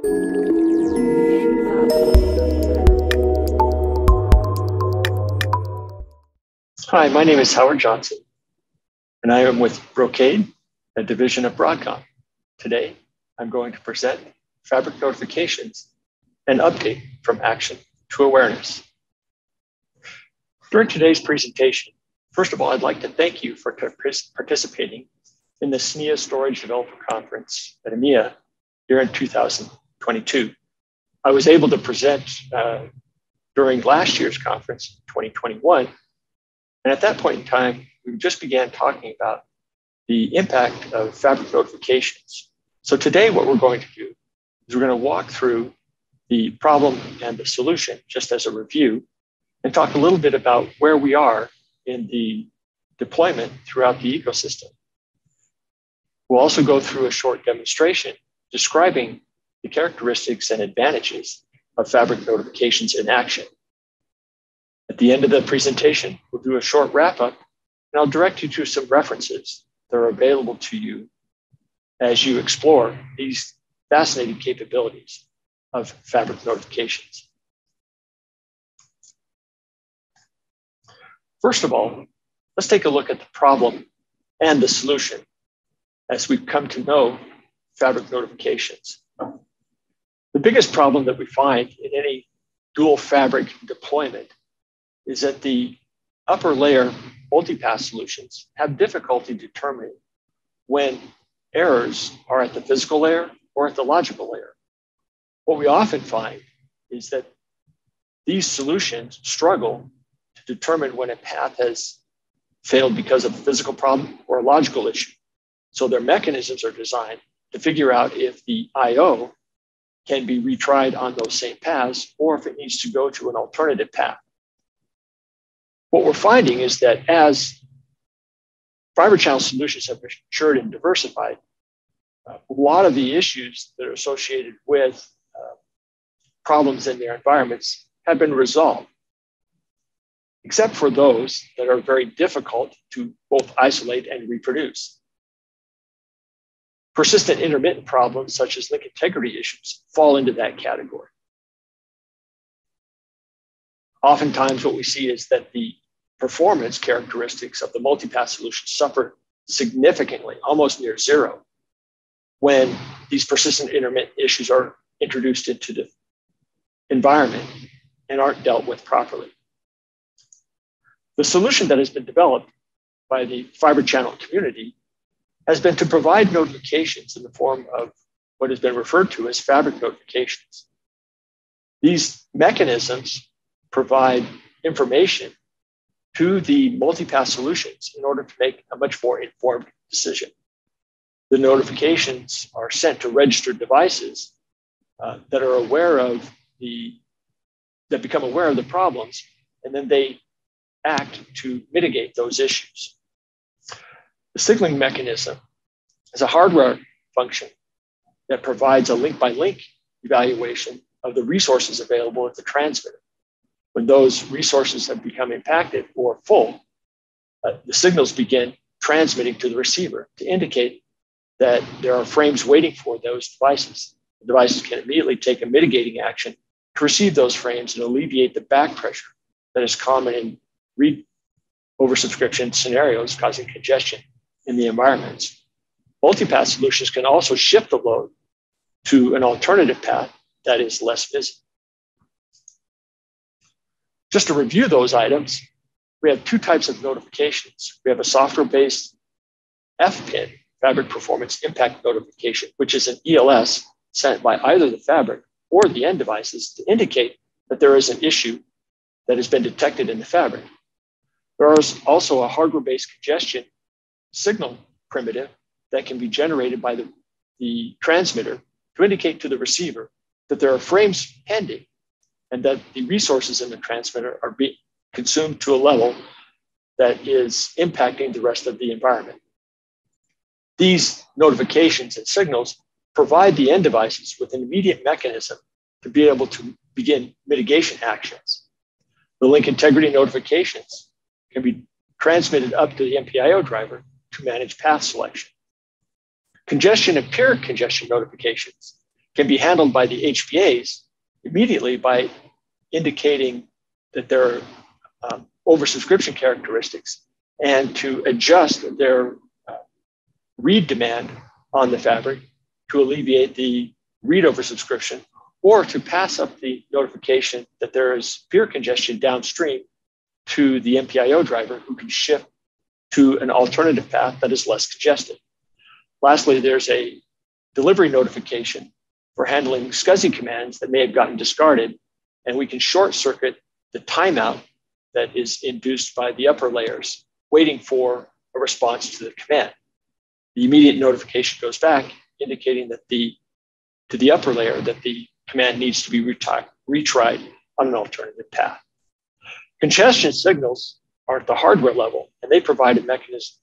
Hi, my name is Howard Johnson, and I am with Brocade, a division of Broadcom. Today, I'm going to present fabric notifications, an update from action to awareness. During today's presentation, first of all, I'd like to thank you for participating in the SNIA Storage Developer Conference at EMEA here in 2022. I was able to present during last year's conference, 2021, and at that point in time, we just began talking about the impact of fabric notifications. So today, what we're going to do is we're going to walk through the problem and the solution just as a review and talk a little bit about where we are in the deployment throughout the ecosystem. We'll also go through a short demonstration describing the characteristics and advantages of fabric notifications in action. At the end of the presentation, we'll do a short wrap-up, and I'll direct you to some references that are available to you as you explore these fascinating capabilities of fabric notifications. First of all, let's take a look at the problem and the solution as we've come to know fabric notifications. The biggest problem that we find in any dual fabric deployment is that the upper layer multipath solutions have difficulty determining when errors are at the physical layer or at the logical layer. What we often find is that these solutions struggle to determine when a path has failed because of a physical problem or a logical issue. So their mechanisms are designed to figure out if the IO can be retried on those same paths or if it needs to go to an alternative path. What we're finding is that as fiber channel solutions have matured and diversified, a lot of the issues that are associated with problems in their environments have been resolved, except for those that are very difficult to both isolate and reproduce. Persistent intermittent problems such as link integrity issues fall into that category. Oftentimes what we see is that the performance characteristics of the multipath solution suffer significantly, almost near zero, when these persistent intermittent issues are introduced into the environment and aren't dealt with properly. The solution that has been developed by the fiber channel community has been to provide notifications in the form of what has been referred to as fabric notifications. These mechanisms provide information to the multipath solutions in order to make a much more informed decision. The notifications are sent to registered devices that are aware of that become aware of the problems, and then they act to mitigate those issues. The signaling mechanism is a hardware function that provides a link-by-link evaluation of the resources available at the transmitter. When those resources have become impacted or full, the signals begin transmitting to the receiver to indicate that there are frames waiting for those devices. The devices can immediately take a mitigating action to receive those frames and alleviate the back pressure that is common in read oversubscription scenarios causing congestion in the environments. Multipath solutions can also shift the load to an alternative path that is less busy. Just to review those items, we have two types of notifications. We have a software-based FPIN, Fabric Performance Impact Notification, which is an ELS sent by either the fabric or the end devices to indicate that there is an issue that has been detected in the fabric. There is also a hardware-based congestion signal primitive that can be generated by the transmitter to indicate to the receiver that there are frames pending and that the resources in the transmitter are being consumed to a level that is impacting the rest of the environment. These notifications and signals provide the end devices with an immediate mechanism to be able to begin mitigation actions. The link integrity notifications can be transmitted up to the MPIO driver to manage path selection. Congestion and peer congestion notifications can be handled by the HBAs immediately by indicating that there are oversubscription characteristics and to adjust their read demand on the fabric to alleviate the read oversubscription, or to pass up the notification that there is peer congestion downstream to the MPIO driver, who can shift to an alternative path that is less congested. Lastly, there's a delivery notification for handling SCSI commands that may have gotten discarded, and we can short circuit the timeout that is induced by the upper layers waiting for a response to the command. The immediate notification goes back, indicating that to the upper layer that the command needs to be retried on an alternative path. Congestion signals are at the hardware level, and they provide a mechanism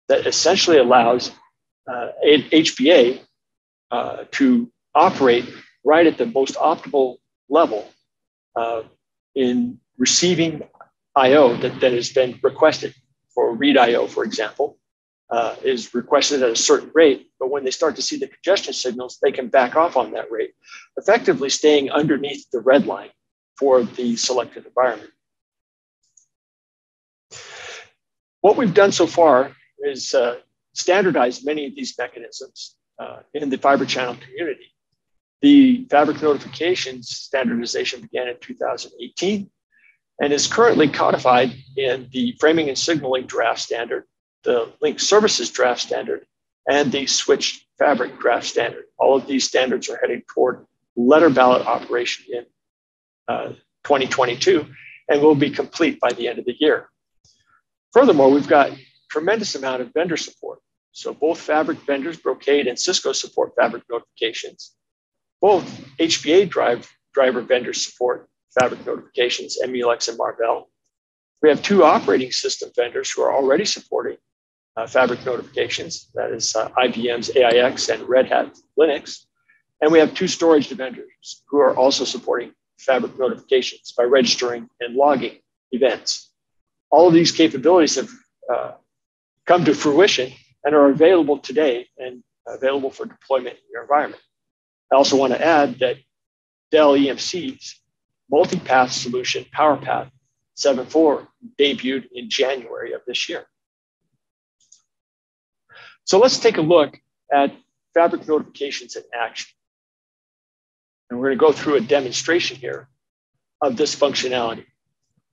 that essentially allows an HBA to operate right at the most optimal level in receiving IO that has been requested. For read IO, for example, is requested at a certain rate, but when they start to see the congestion signals, they can back off on that rate, effectively staying underneath the red line for the selected environment. What we've done so far is standardize many of these mechanisms in the fiber channel community. The fabric notifications standardization began in 2018 and is currently codified in the framing and signaling draft standard, the link services draft standard, and the switched fabric draft standard. All of these standards are heading toward letter ballot operation in 2022 and will be complete by the end of the year. Furthermore, we've got tremendous amount of vendor support. So both fabric vendors, Brocade and Cisco, support fabric notifications. Both HBA driver vendors support fabric notifications, Emulex and Marvell. We have two operating system vendors who are already supporting fabric notifications, that is IBM's AIX and Red Hat Linux. And we have two storage vendors who are also supporting fabric notifications by registering and logging events. All of these capabilities have come to fruition and are available today and available for deployment in your environment. I also want to add that Dell EMC's multipath solution, PowerPath 7.4, debuted in January of this year. So let's take a look at fabric notifications in action. And we're going to go through a demonstration here of this functionality.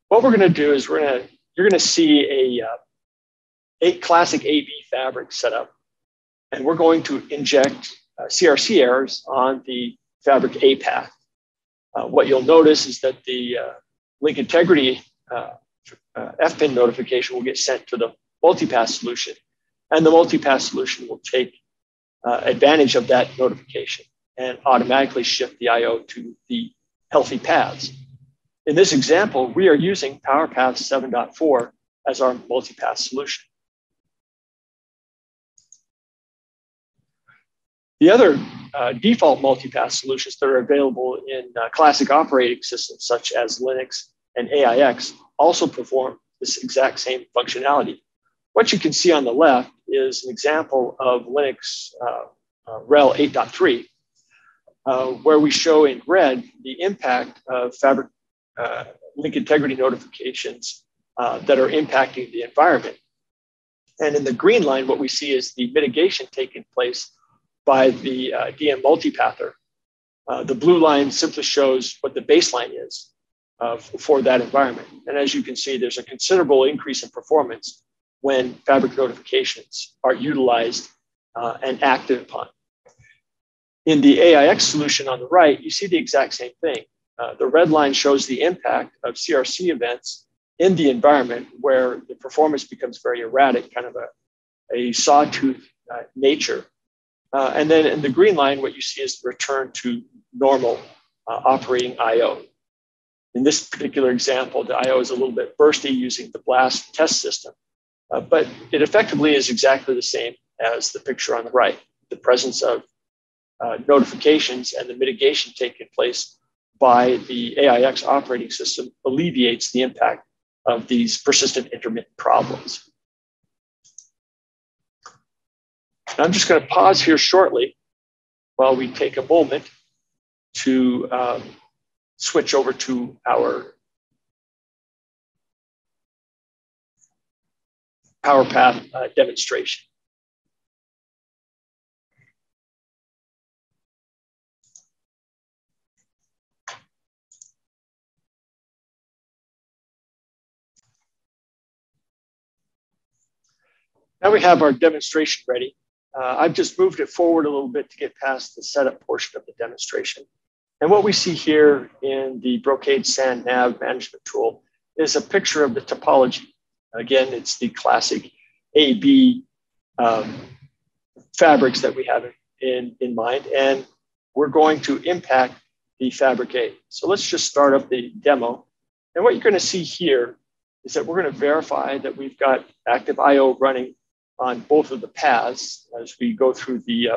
What we're going to do is you're going to see a classic AV fabric setup, and we're going to inject CRC errors on the fabric A path. What you'll notice is that the link integrity FPIN notification will get sent to the multipath solution, and the multipath solution will take advantage of that notification and automatically shift the IO to the healthy paths. In this example, we are using PowerPath 7.4 as our multipath solution. The other default multipath solutions that are available in classic operating systems, such as Linux and AIX, also perform this exact same functionality. What you can see on the left is an example of Linux RHEL 8.3, where we show in red the impact of fabric link integrity notifications that are impacting the environment. And in the green line, what we see is the mitigation taking place by the DM multipather. The blue line simply shows what the baseline is for that environment. And as you can see, there's a considerable increase in performance when fabric notifications are utilized and acted upon. In the AIX solution on the right, you see the exact same thing. The red line shows the impact of CRC events in the environment where the performance becomes very erratic, kind of a sawtooth nature. And then in the green line, what you see is the return to normal operating IO. In this particular example, the IO is a little bit bursty using the BLAST test system, but it effectively is exactly the same as the picture on the right. The presence of notifications and the mitigation taking place by the AIX operating system alleviates the impact of these persistent intermittent problems. I'm just going to pause here shortly while we take a moment to switch over to our power path demonstration. Now we have our demonstration ready. I've just moved it forward a little bit to get past the setup portion of the demonstration. And what we see here in the Brocade Sand Nav management tool is a picture of the topology. Again, it's the classic A-B fabrics that we have in mind, and we're going to impact the fabric A. So let's just start up the demo. And what you're going to see here is that we're going to verify that we've got active I/O running on both of the paths as we go through the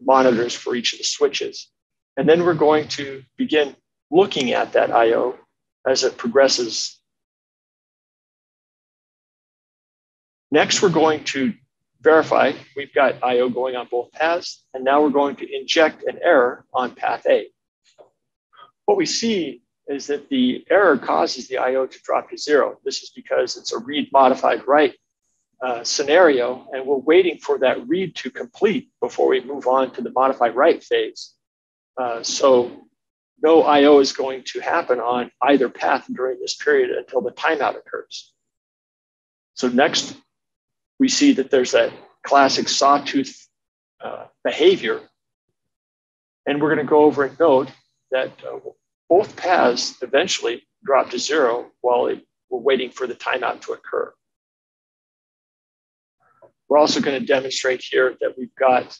monitors for each of the switches. And then we're going to begin looking at that I/O as it progresses. Next, we're going to verify we've got I/O going on both paths, and now we're going to inject an error on path A. What we see is that the error causes the I/O to drop to 0. This is because it's a read modified write scenario, and we're waiting for that read to complete before we move on to the modified write phase. So no I/O is going to happen on either path during this period until the timeout occurs. So next, we see that there's that classic sawtooth behavior. And we're going to go over and note that both paths eventually drop to 0 while we're waiting for the timeout to occur. We're also going to demonstrate here that we've got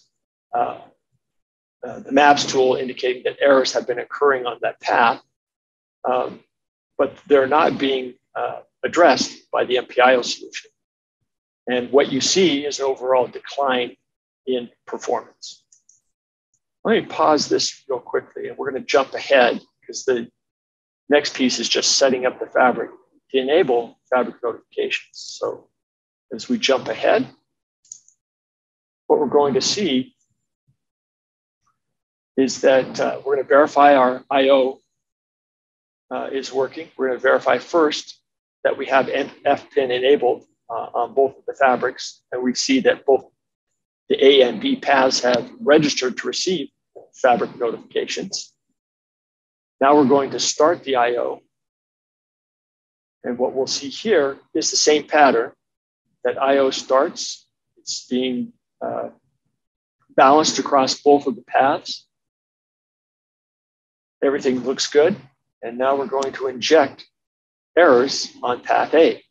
the maps tool indicating that errors have been occurring on that path, but they're not being addressed by the MPIO solution. And what you see is an overall decline in performance. Let me pause this real quickly, and we're going to jump ahead because the next piece is just setting up the fabric to enable fabric notifications. So as we jump ahead, what we're going to see is that we're going to verify our I/O is working. We're going to verify first that we have FPIN enabled on both of the fabrics, and we see that both the A and B paths have registered to receive fabric notifications. Now we're going to start the I/O, and what we'll see here is the same pattern that I/O starts. It's being balanced across both of the paths. Everything looks good, and now we're going to inject errors on path A.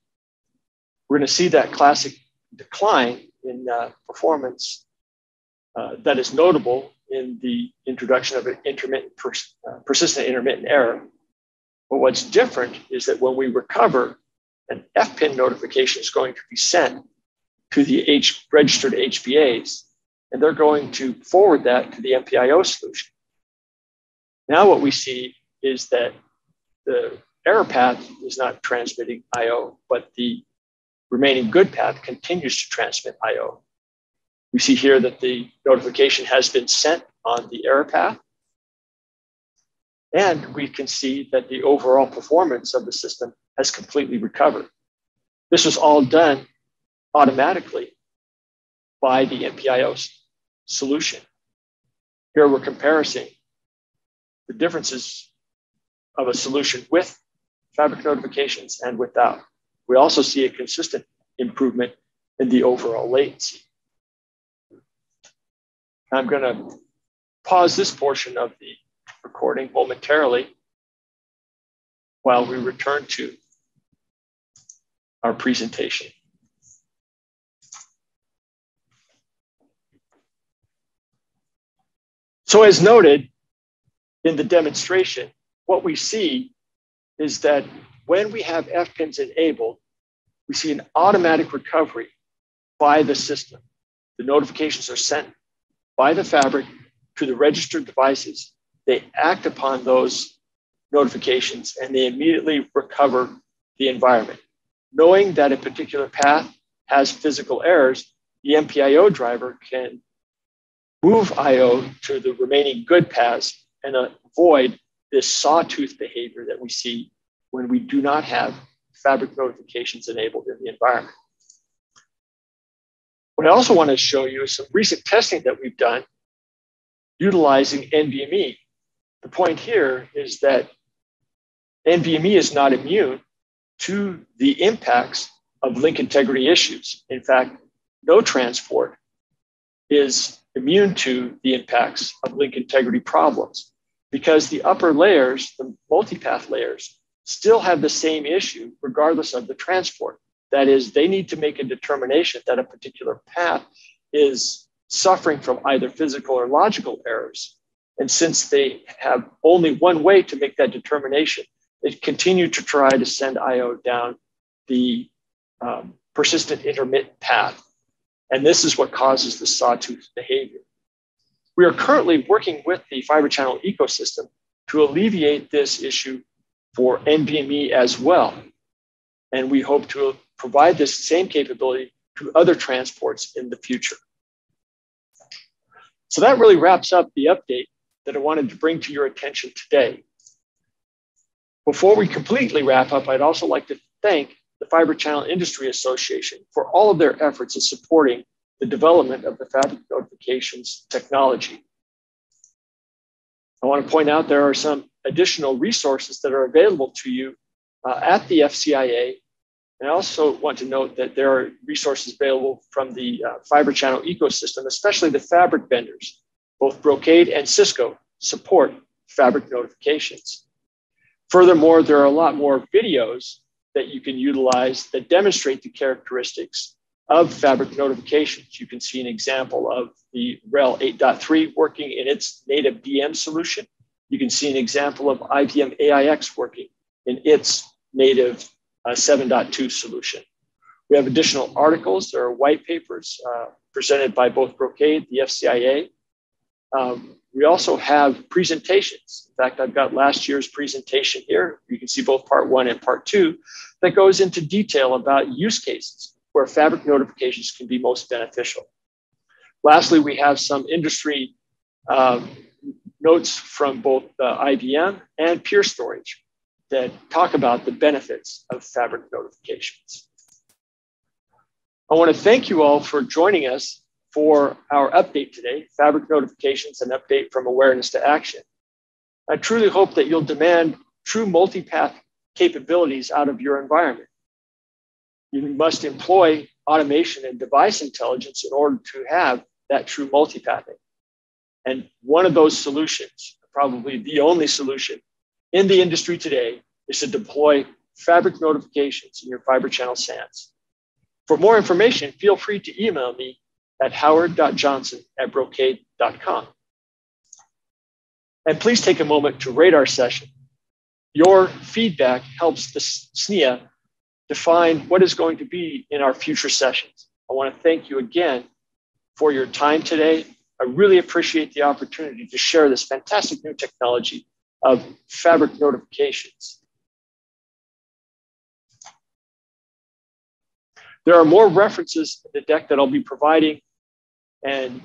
We're going to see that classic decline in performance that is notable in the introduction of an persistent intermittent error. But what's different is that when we recover, an FPIN notification is going to be sent to the registered HBAs, and they're going to forward that to the MPIO solution. Now what we see is that the error path is not transmitting I/O, but the remaining good path continues to transmit I/O. We see here that the notification has been sent on the error path, and we can see that the overall performance of the system has completely recovered. This was all done automatically by the MPIO solution. Here we're comparing the differences of a solution with fabric notifications and without. We also see a consistent improvement in the overall latency. I'm going to pause this portion of the recording momentarily while we return to our presentation. So as noted in the demonstration, what we see is that when we have FPINs enabled, we see an automatic recovery by the system. The notifications are sent by the fabric to the registered devices. They act upon those notifications and they immediately recover the environment. Knowing that a particular path has physical errors, the MPIO driver can move I/O to the remaining good paths and avoid this sawtooth behavior that we see when we do not have fabric notifications enabled in the environment. What I also want to show you is some recent testing that we've done utilizing NVMe. The point here is that NVMe is not immune to the impacts of link integrity issues. In fact, no transport is immune to the impacts of link integrity problems because the upper layers, the multipath layers, still have the same issue regardless of the transport. That is, they need to make a determination that a particular path is suffering from either physical or logical errors. And since they have only one way to make that determination, they continue to try to send IO down the persistent intermittent path. And this is what causes the sawtooth behavior. We are currently working with the fiber channel ecosystem to alleviate this issue for NVMe as well. And we hope to provide this same capability to other transports in the future. So that really wraps up the update that I wanted to bring to your attention today. Before we completely wrap up, I'd also like to thank the Fiber Channel Industry Association for all of their efforts in supporting the development of the fabric notifications technology. I want to point out there are some additional resources that are available to you at the FCIA. And I also want to note that there are resources available from the fiber channel ecosystem, especially the fabric vendors. Both Brocade and Cisco support fabric notifications. Furthermore, there are a lot more videos that you can utilize that demonstrate the characteristics of fabric notifications. You can see an example of the RHEL 8.3 working in its native DM solution. You can see an example of IBM AIX working in its native 7.2 solution. We have additional articles. There are white papers presented by both Brocade, the FCIA. We also have presentations. In fact, I've got last year's presentation here. You can see both part 1 and part 2 that goes into detail about use cases where fabric notifications can be most beneficial. Lastly, we have some industry notes from both IBM and Pure Storage that talk about the benefits of fabric notifications. I want to thank you all for joining us for our update today, Fabric Notifications, an update from awareness to action. I truly hope that you'll demand true multipath capabilities out of your environment. You must employ automation and device intelligence in order to have that true multipathing. And one of those solutions, probably the only solution in the industry today, is to deploy fabric notifications in your fiber channel SANs. For more information, feel free to email me at howard.johnson@brocade.com. And please take a moment to rate our session. Your feedback helps the SNIA define what is going to be in our future sessions. I want to thank you again for your time today. I really appreciate the opportunity to share this fantastic new technology of fabric notifications. There are more references in the deck that I'll be providing, and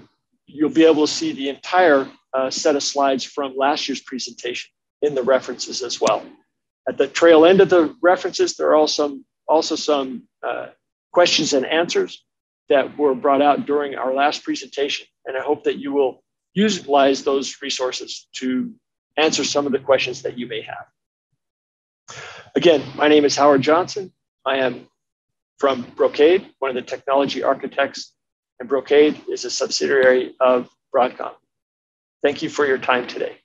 you'll be able to see the entire set of slides from last year's presentation in the references as well. At the trail end of the references, there are also some questions and answers that were brought out during our last presentation, and I hope that you will utilize those resources to answer some of the questions that you may have. Again, my name is Howard Johnson. I am from Brocade, one of the technology architects, and Brocade is a subsidiary of Broadcom. Thank you for your time today.